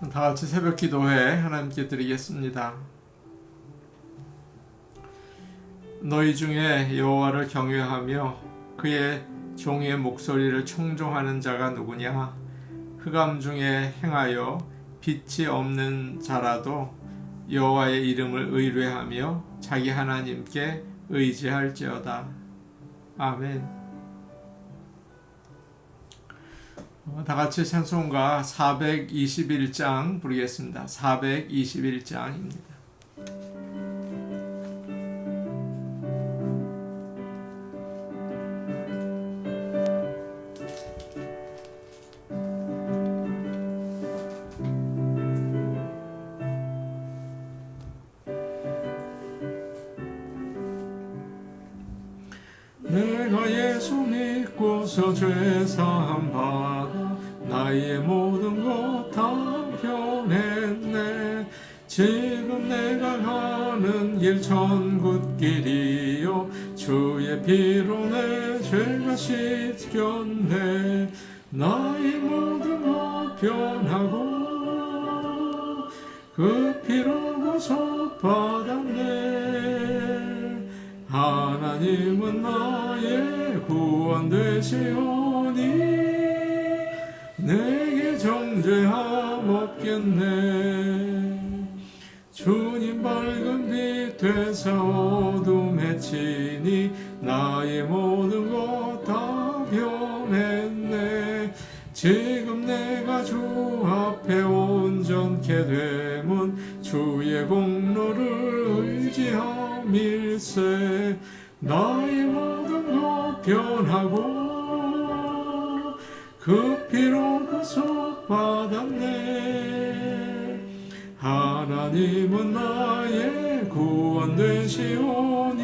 다 같이 새벽 기도회 하나님께 드리겠습니다. 너희 중에 여호와를 경외하며 그의 종의 목소리를 청종하는 자가 누구냐? 흑암 중에 행하여 빛이 없는 자라도 여호와의 이름을 의뢰하며 자기 하나님께 의지할지어다. 아멘. 다 같이 찬송가 421장 부르겠습니다. 421장입니다. 내가 예수 믿고서 죄사함 받아 나의 모든 것 다 변했네. 지금 내가 가는 길 천국길이요 주의 피로 내 죄가 씻겼네. 나의 모든 것 변하고 그 피로 구속받았네. 하나님은 나의 구원 되시오니 내게 정죄함 없겠네. 주님 밝은 빛 되사 어둠에 치니 나의 모든 것 다 변했네. 지금 내가 주 앞에 온전케 되면 주의 공로를 의지함일세. 나의 모든 것 변하고 그 피로 구속받았네. 하나님은 나의 구원 되시오니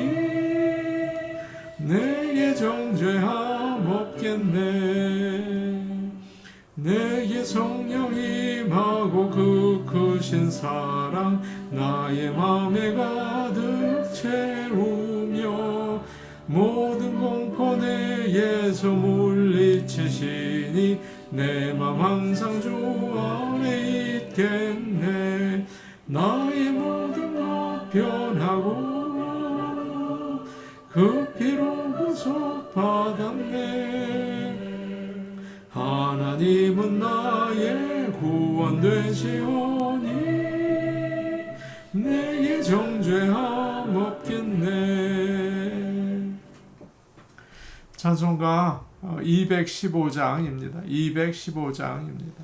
내게 정죄함 없겠네. 내게 성령 임하고 그 크신 사랑 나의 맘에 가득 채우며 모든 공포 내에서 물리치시니 내 맘 항상 주 안에 있겠네. 나의 모든 것 변하고 그 피로 구속받았네. 하나님은 나의 구원 되시오니 내게 정죄함 없겠네. 찬송가 215장입니다. 215장입니다.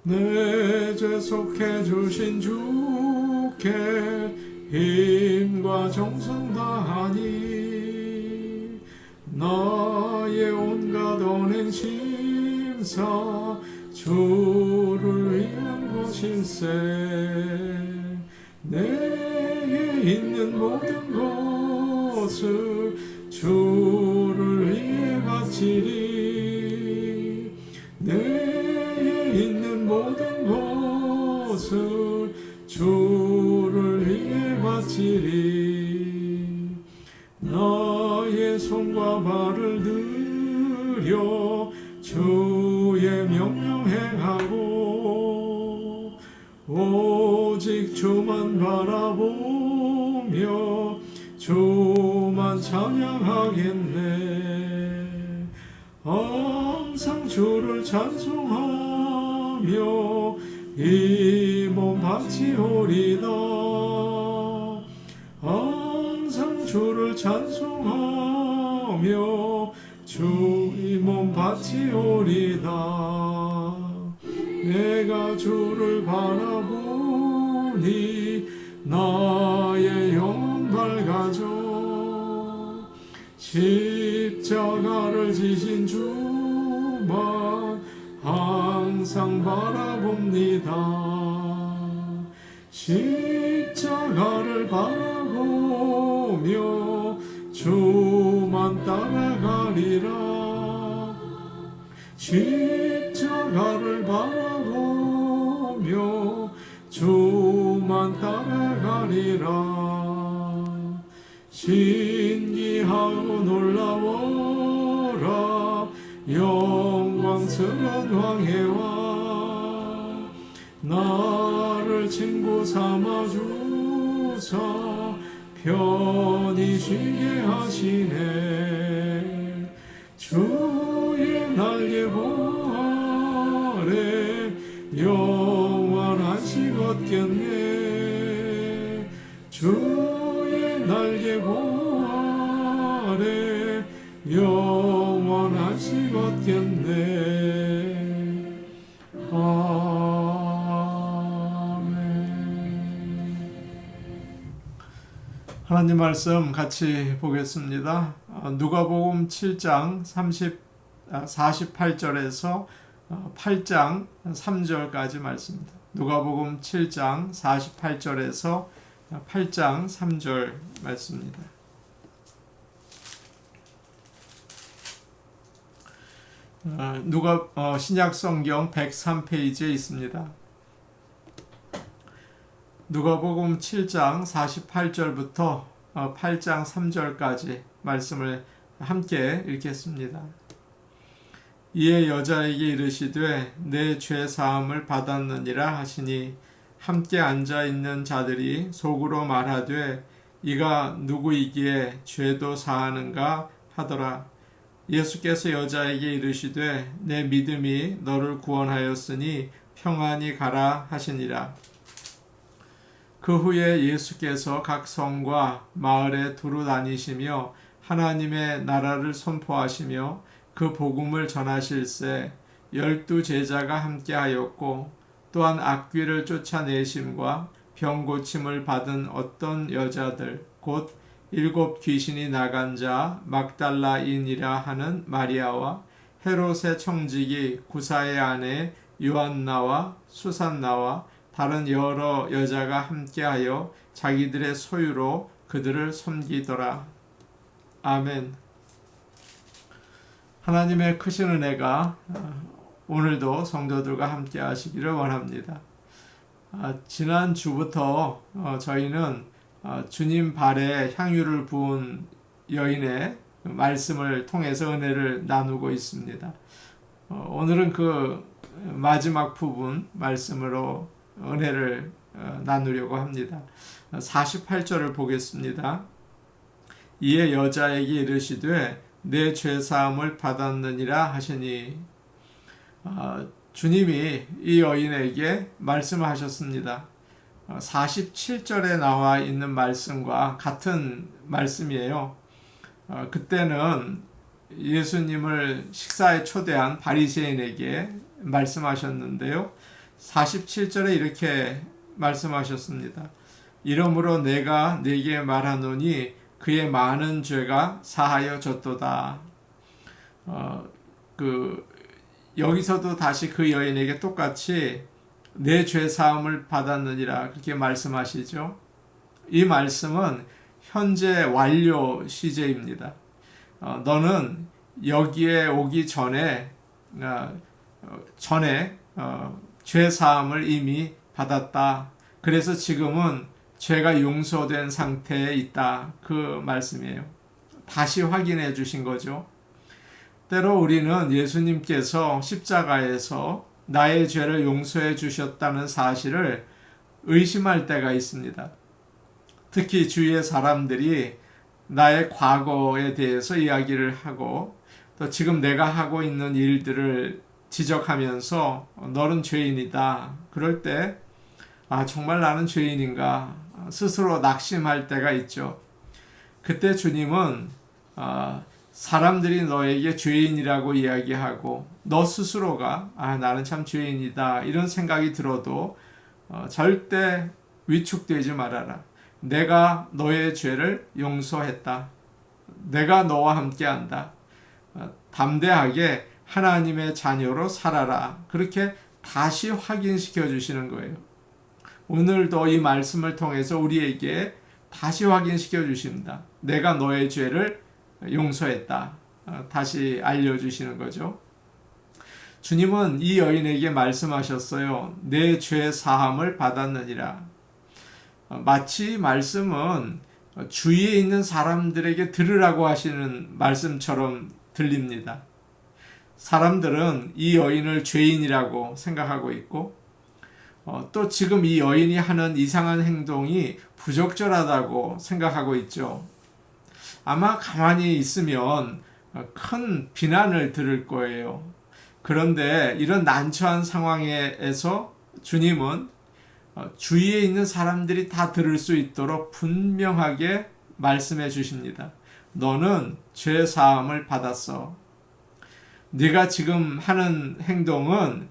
내 죄 속해 주신 주께 힘과 정성 다하니 나의 온갖 언행 심사 주를 위한 것일세. 내게 있는 모든 것을 주를 위해 바치리. 내게 있는 모든 것을 주를 위해 바치리. 나의 손과 발을 들여 주의 명령 행하고 오직 주만 바라보며 주만 찬양하겠네. 항상 주를 찬송하며 이 몸 바치오리다. 항상 주를 찬송하며 주 이 몸 바치오리다. 내가 주를 바라보니 나의 영혼 밝아져. 십자가를 지신 주만 항상 바라봅니다. 십자가를 바라보며 주만 따라가리라. 십자가를 바라보며 주만 따라가리라. 신기하고 놀라워라 영광스러운 왕혜와 나를 친구 삼아 주사 편히 쉬게 하시네. 주의 날개 보아래 영원한 시 걷겠네. 주의 날개 보아래 영원한 시 걷겠네. 하나님 말씀 같이 보겠습니다. 누가복음 7장 48절에서 8장 3절까지 말씀입니다. 누가복음 7장 48절에서 8장 3절 말씀입니다. 신약성경 103페이지에 있습니다. 누가복음 7장 48절부터 8장 3절까지 말씀을 함께 읽겠습니다. 이에 여자에게 이르시되 내 죄 사함을 받았느니라 하시니 함께 앉아 있는 자들이 속으로 말하되 이가 누구이기에 죄도 사하는가 하더라. 예수께서 여자에게 이르시되 내 믿음이 너를 구원하였으니 평안히 가라 하시니라. 그 후에 예수께서 각 성과 마을에 두루 다니시며 하나님의 나라를 선포하시며 그 복음을 전하실세 12 제자가 함께하였고 또한 악귀를 쫓아내심과 병 고침을 받은 어떤 여자들 곧 7 귀신이 나간 자 막달라인이라 하는 마리아와 헤롯의 청지기 구사의 아내 요한나와 수산나와 다른 여러 여자가 함께하여 자기들의 소유로 그들을 섬기더라. 아멘. 하나님의 크신 은혜가 오늘도 성도들과 함께 하시기를 원합니다. 지난 주부터 저희는 주님 발에 향유를 부은 여인의 말씀을 통해서 은혜를 나누고 있습니다. 오늘은 그 마지막 부분 말씀으로 은혜를 나누려고 합니다. 48절을 보겠습니다. 이에 여자에게 이르시되 내 죄사함을 받았느니라 하시니 주님이 이 여인에게 말씀하셨습니다. 47절에 나와 있는 말씀과 같은 말씀이에요. 그때는 예수님을 식사에 초대한 바리새인에게 말씀하셨는데요. 47절에 이렇게 말씀하셨습니다. 이러므로 내가 네게 말하노니 그의 많은 죄가 사하여졌도다. 여기서도 다시 그 여인에게 똑같이 내 죄 사함을 받았느니라 그렇게 말씀하시죠. 이 말씀은 현재 완료 시제입니다. 너는 여기에 오기 전에 죄 사함을 이미 받았다. 그래서 지금은 죄가 용서된 상태에 있다. 그 말씀이에요. 다시 확인해 주신 거죠. 때로 우리는 예수님께서 십자가에서 나의 죄를 용서해 주셨다는 사실을 의심할 때가 있습니다. 특히 주위의 사람들이 나의 과거에 대해서 이야기를 하고 또 지금 내가 하고 있는 일들을 지적하면서 너는 죄인이다. 그럴 때 정말 나는 죄인인가 스스로 낙심할 때가 있죠. 그때 주님은 사람들이 너에게 죄인이라고 이야기하고 너 스스로가 나는 참 죄인이다 이런 생각이 들어도 절대 위축되지 말아라. 내가 너의 죄를 용서했다. 내가 너와 함께한다. 담대하게 하나님의 자녀로 살아라. 그렇게 다시 확인시켜 주시는 거예요. 오늘도 이 말씀을 통해서 우리에게 다시 확인시켜 주십니다. 내가 너의 죄를 용서했다. 다시 알려주시는 거죠. 주님은 이 여인에게 말씀하셨어요. 내 죄 사함을 받았느니라. 마치 말씀은 주위에 있는 사람들에게 들으라고 하시는 말씀처럼 들립니다. 사람들은 이 여인을 죄인이라고 생각하고 있고 또 지금 이 여인이 하는 이상한 행동이 부적절하다고 생각하고 있죠. 아마 가만히 있으면 큰 비난을 들을 거예요. 그런데 이런 난처한 상황에서 주님은 주위에 있는 사람들이 다 들을 수 있도록 분명하게 말씀해 주십니다. 너는 죄 사함을 받았어. 네가 지금 하는 행동은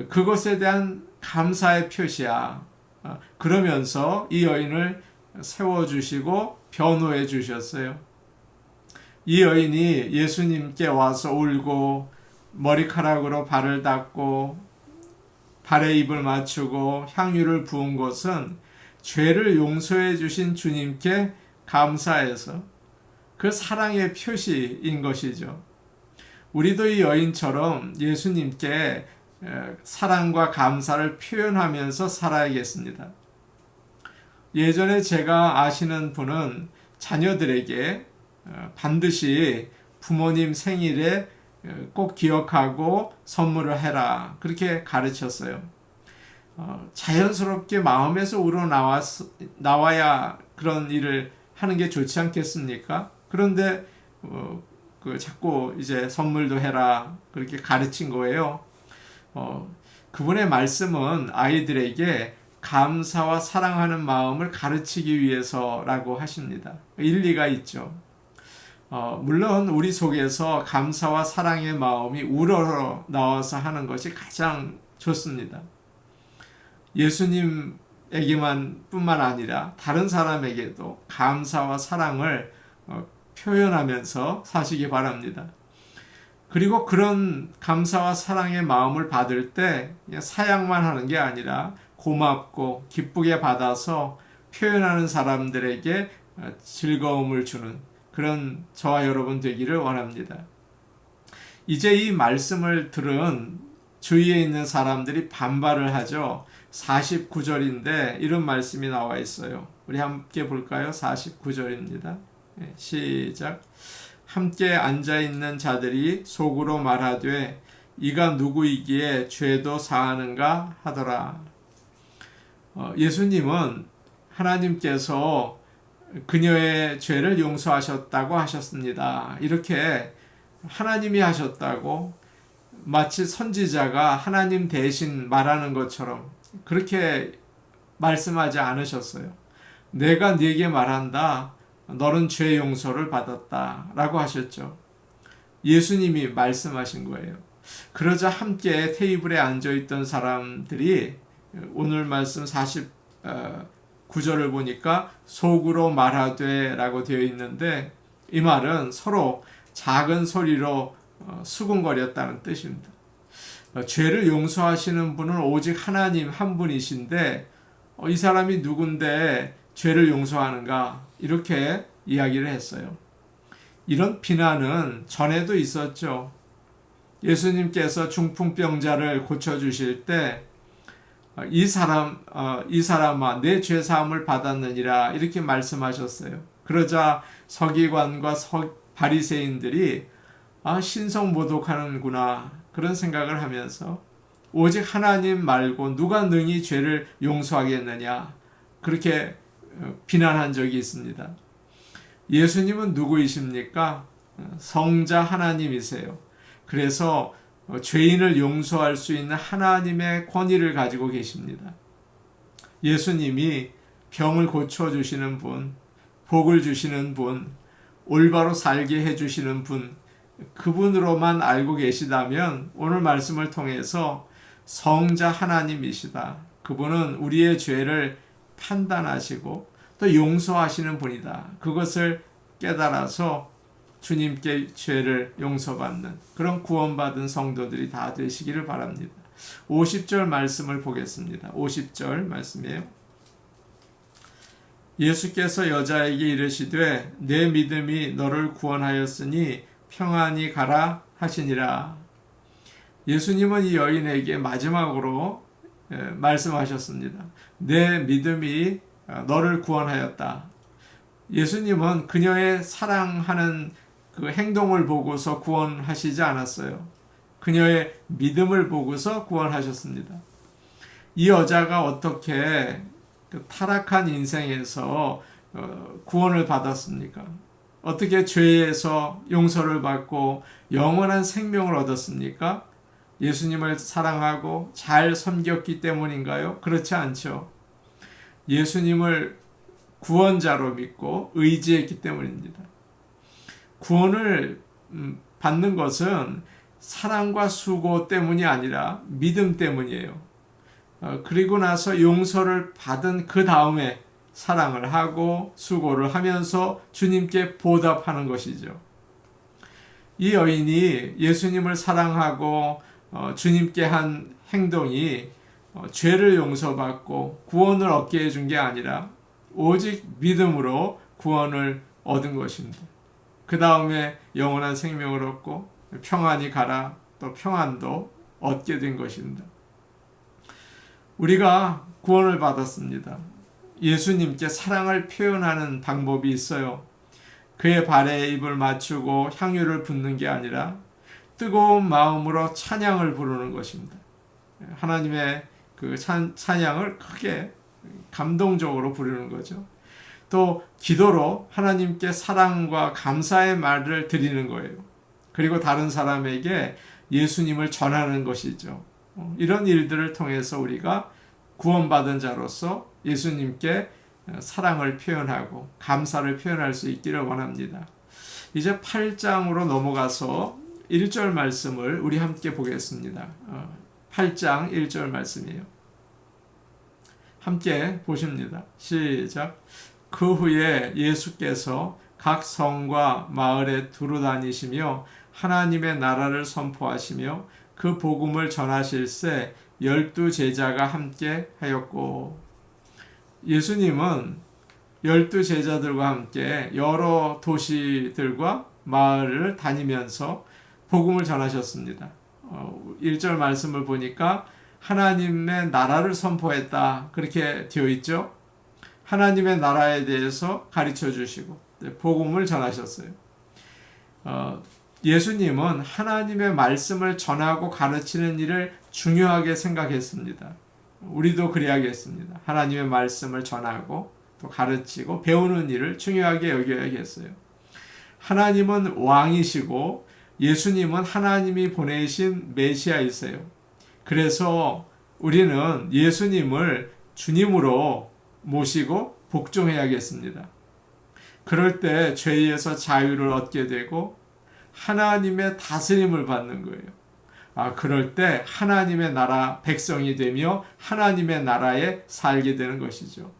그것에 대한 감사의 표시야. 그러면서 이 여인을 세워주시고 변호해 주셨어요. 이 여인이 예수님께 와서 울고 머리카락으로 발을 닦고 발에 입을 맞추고 향유를 부은 것은 죄를 용서해 주신 주님께 감사해서 그 사랑의 표시인 것이죠. 우리도 이 여인처럼 예수님께 사랑과 감사를 표현하면서 살아야겠습니다. 예전에 제가 아시는 분은 자녀들에게 반드시 부모님 생일에 꼭 기억하고 선물을 해라. 그렇게 가르쳤어요. 자연스럽게 마음에서 우러나와야 그런 일을 하는 게 좋지 않겠습니까? 그런데 자꾸 이제 선물도 해라. 그렇게 가르친 거예요. 그분의 말씀은 아이들에게 감사와 사랑하는 마음을 가르치기 위해서라고 하십니다. 일리가 있죠. 물론 우리 속에서 감사와 사랑의 마음이 우러러 나와서 하는 것이 가장 좋습니다. 예수님에게만 뿐만 아니라 다른 사람에게도 감사와 사랑을 표현하면서 사시기 바랍니다. 그리고 그런 감사와 사랑의 마음을 받을 때 사양만 하는 게 아니라 고맙고 기쁘게 받아서 표현하는 사람들에게 즐거움을 주는 그런 저와 여러분 되기를 원합니다. 이제 이 말씀을 들은 주위에 있는 사람들이 반발을 하죠. 49절인데 이런 말씀이 나와 있어요. 우리 함께 볼까요? 49절입니다. 시작. 함께 앉아있는 자들이 속으로 말하되 이가 누구이기에 죄도 사하는가 하더라. 예수님은 하나님께서 그녀의 죄를 용서하셨다고 하셨습니다. 이렇게 하나님이 하셨다고 마치 선지자가 하나님 대신 말하는 것처럼 그렇게 말씀하지 않으셨어요. 내가 네게 말한다. 너는 죄 용서를 받았다. 라고 하셨죠. 예수님이 말씀하신 거예요. 그러자 함께 테이블에 앉아있던 사람들이 오늘 말씀 49절을 보니까 속으로 말하되 라고 되어 있는데 이 말은 서로 작은 소리로 수군거렸다는 뜻입니다. 죄를 용서하시는 분은 오직 하나님 한 분이신데 이 사람이 누군데 죄를 용서하는가 이렇게 이야기를 했어요. 이런 비난은 전에도 있었죠. 예수님께서 중풍병자를 고쳐주실 때 이 사람아 내 죄사함을 받았느니라 이렇게 말씀하셨어요. 그러자 서기관과 바리새인들이 신성모독하는구나 그런 생각을 하면서 오직 하나님 말고 누가 능히 죄를 용서하겠느냐 그렇게 비난한 적이 있습니다. 예수님은 누구이십니까? 성자 하나님이세요. 그래서 죄인을 용서할 수 있는 하나님의 권위를 가지고 계십니다. 예수님이 병을 고쳐주시는 분, 복을 주시는 분, 올바로 살게 해주시는 분, 그분으로만 알고 계시다면 오늘 말씀을 통해서 성자 하나님이시다. 그분은 우리의 죄를 판단하시고 또 용서하시는 분이다. 그것을 깨달아서 주님께 죄를 용서받는 그런 구원받은 성도들이 다 되시기를 바랍니다. 50절 말씀을 보겠습니다. 50절 말씀이에요. 예수께서 여자에게 이르시되 내 믿음이 너를 구원하였으니 평안히 가라 하시니라. 예수님은 이 여인에게 마지막으로 말씀하셨습니다. 내 믿음이 너를 구원하였다. 예수님은 그녀의 사랑하는 그 행동을 보고서 구원하시지 않았어요. 그녀의 믿음을 보고서 구원하셨습니다. 이 여자가 어떻게 그 타락한 인생에서 구원을 받았습니까? 어떻게 죄에서 용서를 받고 영원한 생명을 얻었습니까? 예수님을 사랑하고 잘 섬겼기 때문인가요? 그렇지 않죠. 예수님을 구원자로 믿고 의지했기 때문입니다. 구원을 받는 것은 사랑과 수고 때문이 아니라 믿음 때문이에요. 그리고 나서 용서를 받은 그 다음에 사랑을 하고 수고를 하면서 주님께 보답하는 것이죠. 이 여인이 예수님을 사랑하고 주님께 한 행동이 죄를 용서받고 구원을 얻게 해준 게 아니라 오직 믿음으로 구원을 얻은 것입니다. 그 다음에 영원한 생명을 얻고 평안히 가라 또 평안도 얻게 된 것입니다. 우리가 구원을 받았습니다. 예수님께 사랑을 표현하는 방법이 있어요. 그의 발에 입을 맞추고 향유를 붓는 게 아니라 뜨거운 마음으로 찬양을 부르는 것입니다. 하나님의 그 찬양을 크게 감동적으로 부르는 거죠. 또 기도로 하나님께 사랑과 감사의 말을 드리는 거예요. 그리고 다른 사람에게 예수님을 전하는 것이죠. 이런 일들을 통해서 우리가 구원받은 자로서 예수님께 사랑을 표현하고 감사를 표현할 수 있기를 원합니다. 이제 8장으로 넘어가서 1절 말씀을 우리 함께 보겠습니다. 8장 1절 말씀이에요. 함께 보십니다. 시작. 그 후에 예수께서 각 성과 마을에 두루 다니시며 하나님의 나라를 선포하시며 그 복음을 전하실새 12 제자가 함께 하였고, 예수님은 12 제자들과 함께 여러 도시들과 마을을 다니면서 복음을 전하셨습니다. 1절 말씀을 보니까 하나님의 나라를 선포했다 그렇게 되어 있죠. 하나님의 나라에 대해서 가르쳐 주시고 복음을 전하셨어요. 예수님은 하나님의 말씀을 전하고 가르치는 일을 중요하게 생각했습니다. 우리도 그래야겠습니다. 하나님의 말씀을 전하고 또 가르치고 배우는 일을 중요하게 여겨야겠어요. 하나님은 왕이시고 예수님은 하나님이 보내신 메시아이세요. 그래서 우리는 예수님을 주님으로 모시고 복종해야겠습니다. 그럴 때 죄에서 자유를 얻게 되고 하나님의 다스림을 받는 거예요. 그럴 때 하나님의 나라 백성이 되며 하나님의 나라에 살게 되는 것이죠.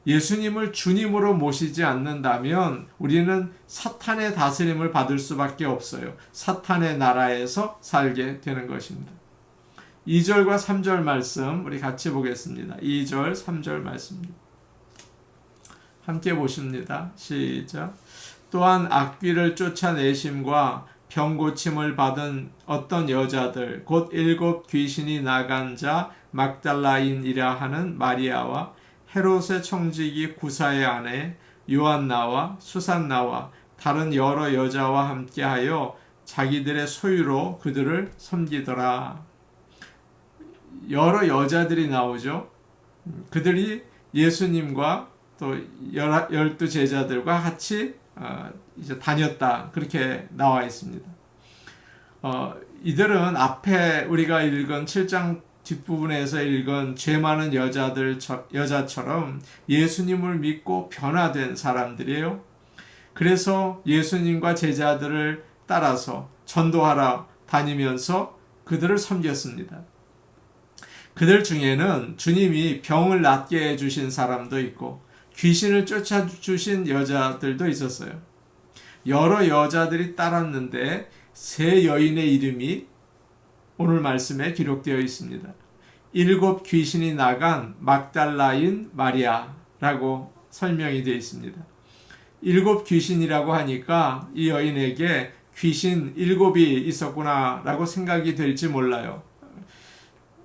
예수님을 주님으로 모시지 않는다면 우리는 사탄의 다스림을 받을 수밖에 없어요. 사탄의 나라에서 살게 되는 것입니다. 2절과 3절 말씀 우리 같이 보겠습니다. 2절, 3절 말씀입니다. 함께 보십니다. 시작. 또한 악귀를 쫓아내심과 병고침을 받은 어떤 여자들 곧 7 귀신이 나간 자 막달라인이라 하는 마리아와 헤롯의 청지기 구사의 아내 요한나와 수산나와 다른 여러 여자와 함께하여 자기들의 소유로 그들을 섬기더라. 여러 여자들이 나오죠. 그들이 예수님과 또 12 제자들과 같이 이제 다녔다 그렇게 나와 있습니다. 이들은 앞에 우리가 읽은 7장 뒷부분에서 읽은 죄 많은 여자처럼 예수님을 믿고 변화된 사람들이에요. 그래서 예수님과 제자들을 따라서 전도하러 다니면서 그들을 섬겼습니다. 그들 중에는 주님이 병을 낫게 해주신 사람도 있고 귀신을 쫓아주신 여자들도 있었어요. 여러 여자들이 따랐는데 3 여인의 이름이 오늘 말씀에 기록되어 있습니다. 7 귀신이 나간 막달라인 마리아라고 설명이 되어 있습니다. 7 귀신이라고 하니까 이 여인에게 귀신 7이 있었구나라고 생각이 될지 몰라요.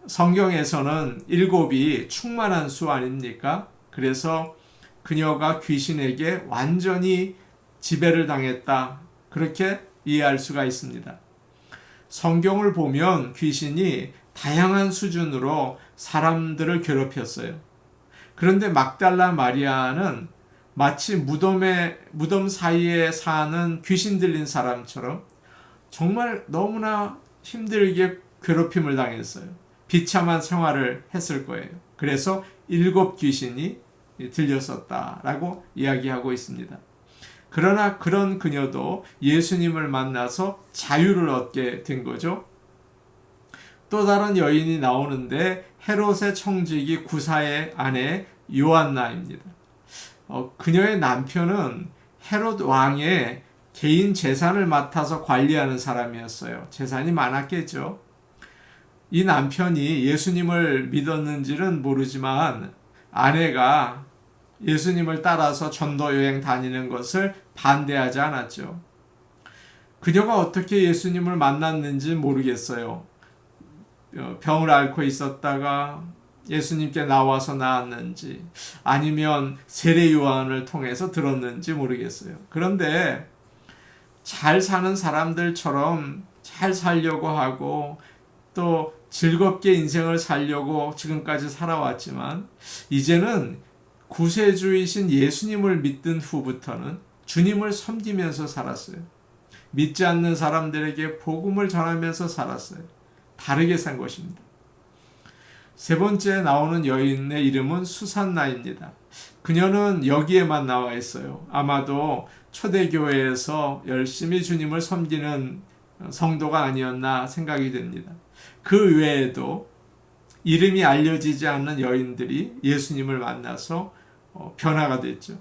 성경에서는 7이 충만한 수 아닙니까? 그래서 그녀가 귀신에게 완전히 지배를 당했다. 그렇게 이해할 수가 있습니다. 성경을 보면 귀신이 다양한 수준으로 사람들을 괴롭혔어요. 그런데 막달라 마리아는 마치 무덤 사이에 사는 귀신 들린 사람처럼 정말 너무나 힘들게 괴롭힘을 당했어요. 비참한 생활을 했을 거예요. 그래서 7 귀신이 들렸었다라고 이야기하고 있습니다. 그러나 그런 그녀도 예수님을 만나서 자유를 얻게 된 거죠. 또 다른 여인이 나오는데 헤롯의 청지기 구사의 아내 요한나입니다. 그녀의 남편은 헤롯 왕의 개인 재산을 맡아서 관리하는 사람이었어요. 재산이 많았겠죠. 이 남편이 예수님을 믿었는지는 모르지만 아내가 예수님을 따라서 전도 여행 다니는 것을 반대하지 않았죠. 그녀가 어떻게 예수님을 만났는지 모르겠어요. 병을 앓고 있었다가 예수님께 나와서 나았는지 아니면 세례 요한을 통해서 들었는지 모르겠어요. 그런데 잘 사는 사람들처럼 잘 살려고 하고 또 즐겁게 인생을 살려고 지금까지 살아왔지만 이제는 구세주이신 예수님을 믿던 후부터는 주님을 섬기면서 살았어요. 믿지 않는 사람들에게 복음을 전하면서 살았어요. 다르게 산 것입니다. 세 번째 나오는 여인의 이름은 수산나입니다. 그녀는 여기에만 나와 있어요. 아마도 초대교회에서 열심히 주님을 섬기는 성도가 아니었나 생각이 됩니다. 그 외에도 이름이 알려지지 않는 여인들이 예수님을 만나서 변화가 됐죠.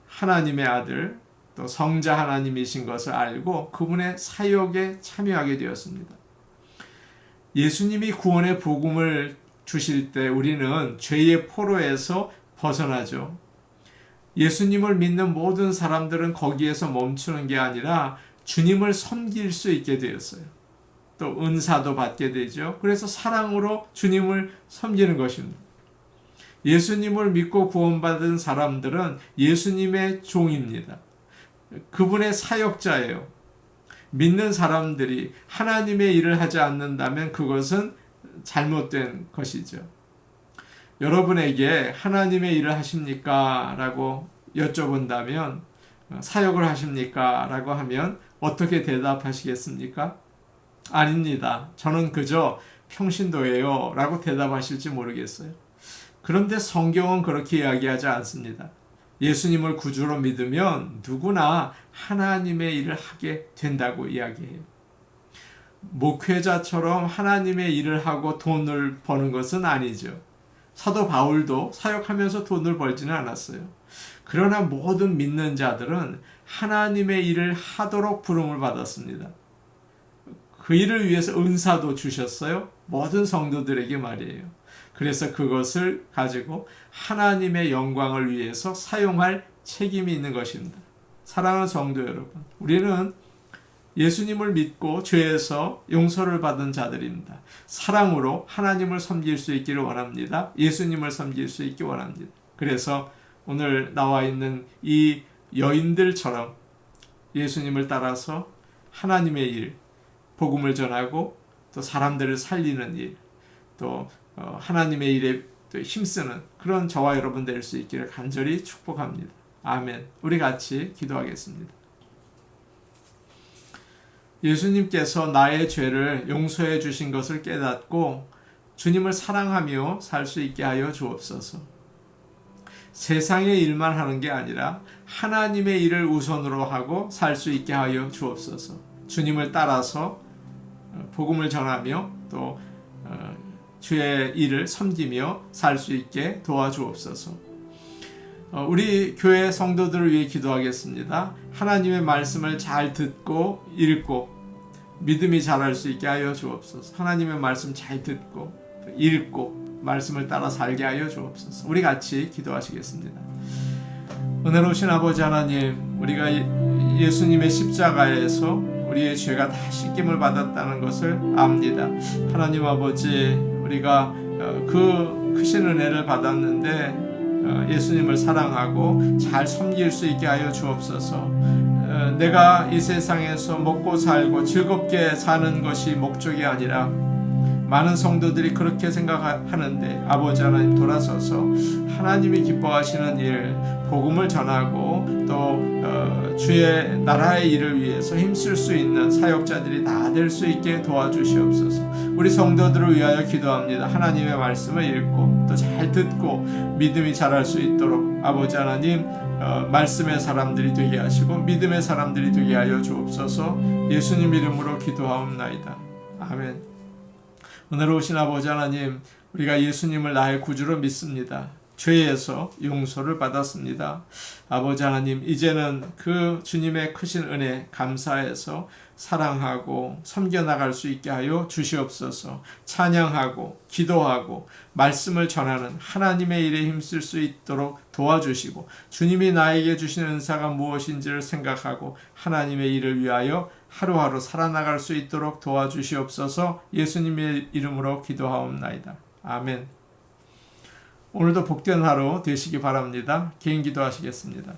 하나님의 아들, 또 성자 하나님이신 것을 알고 그분의 사역에 참여하게 되었습니다. 예수님이 구원의 복음을 주실 때 우리는 죄의 포로에서 벗어나죠. 예수님을 믿는 모든 사람들은 거기에서 멈추는 게 아니라 주님을 섬길 수 있게 되었어요. 또 은사도 받게 되죠. 그래서 사랑으로 주님을 섬기는 것입니다. 예수님을 믿고 구원받은 사람들은 예수님의 종입니다. 그분의 사역자예요. 믿는 사람들이 하나님의 일을 하지 않는다면 그것은 잘못된 것이죠. 여러분에게 하나님의 일을 하십니까? 라고 여쭤본다면 사역을 하십니까? 라고 하면 어떻게 대답하시겠습니까? 아닙니다. 저는 그저 평신도예요. 라고 대답하실지 모르겠어요. 그런데 성경은 그렇게 이야기하지 않습니다. 예수님을 구주로 믿으면 누구나 하나님의 일을 하게 된다고 이야기해요. 목회자처럼 하나님의 일을 하고 돈을 버는 것은 아니죠. 사도 바울도 사역하면서 돈을 벌지는 않았어요. 그러나 모든 믿는 자들은 하나님의 일을 하도록 부름을 받았습니다. 그 일을 위해서 은사도 주셨어요. 모든 성도들에게 말이에요. 그래서 그것을 가지고 하나님의 영광을 위해서 사용할 책임이 있는 것입니다. 사랑하는 성도 여러분, 우리는 예수님을 믿고 죄에서 용서를 받은 자들입니다. 사랑으로 하나님을 섬길 수 있기를 원합니다. 예수님을 섬길 수 있기 원합니다. 그래서 오늘 나와 있는 이 여인들처럼 예수님을 따라서 하나님의 일, 복음을 전하고 또 사람들을 살리는 일, 또 하나님의 일에 힘쓰는 그런 저와 여러분 될 수 있기를 간절히 축복합니다. 아멘. 우리 같이 기도하겠습니다. 예수님께서 나의 죄를 용서해 주신 것을 깨닫고 주님을 사랑하며 살 수 있게 하여 주옵소서. 세상의 일만 하는 게 아니라 하나님의 일을 우선으로 하고 살 수 있게 하여 주옵소서. 주님을 따라서 복음을 전하며 또 주의 일을 섬기며 살 수 있게 도와주옵소서. 우리 교회 성도들을 위해 기도하겠습니다. 하나님의 말씀을 잘 듣고 읽고 믿음이 자랄 수 있게 하여 주옵소서. 하나님의 말씀 잘 듣고 읽고 말씀을 따라 살게 하여 주옵소서. 우리 같이 기도하시겠습니다. 은혜로우신 아버지 하나님, 우리가 예수님의 십자가에서 우리의 죄가 다 씻김을 받았다는 것을 압니다. 하나님 아버지, 우리가 그 크신 은혜를 받았는데 예수님을 사랑하고 잘 섬길 수 있게 하여 주옵소서. 내가 이 세상에서 먹고 살고 즐겁게 사는 것이 목적이 아니라, 많은 성도들이 그렇게 생각하는데 아버지 하나님 돌아서서 하나님이 기뻐하시는 일, 복음을 전하고 또 주의 나라의 일을 위해서 힘쓸 수 있는 사역자들이 다 될 수 있게 도와주시옵소서. 우리 성도들을 위하여 기도합니다. 하나님의 말씀을 읽고 또 잘 듣고 믿음이 자랄 수 있도록 아버지 하나님, 말씀의 사람들이 되게 하시고 믿음의 사람들이 되게 하여 주옵소서. 예수님 이름으로 기도하옵나이다. 아멘. 은혜로우신 아버지 하나님, 우리가 예수님을 나의 구주로 믿습니다. 죄에서 용서를 받았습니다. 아버지 하나님, 이제는 그 주님의 크신 은혜 감사해서 사랑하고 섬겨나갈 수 있게 하여 주시옵소서. 찬양하고 기도하고 말씀을 전하는 하나님의 일에 힘쓸 수 있도록 도와주시고, 주님이 나에게 주신 은사가 무엇인지를 생각하고 하나님의 일을 위하여 하루하루 살아나갈 수 있도록 도와주시옵소서. 예수님의 이름으로 기도하옵나이다. 아멘. 오늘도 복된 하루 되시기 바랍니다. 개인 기도하시겠습니다.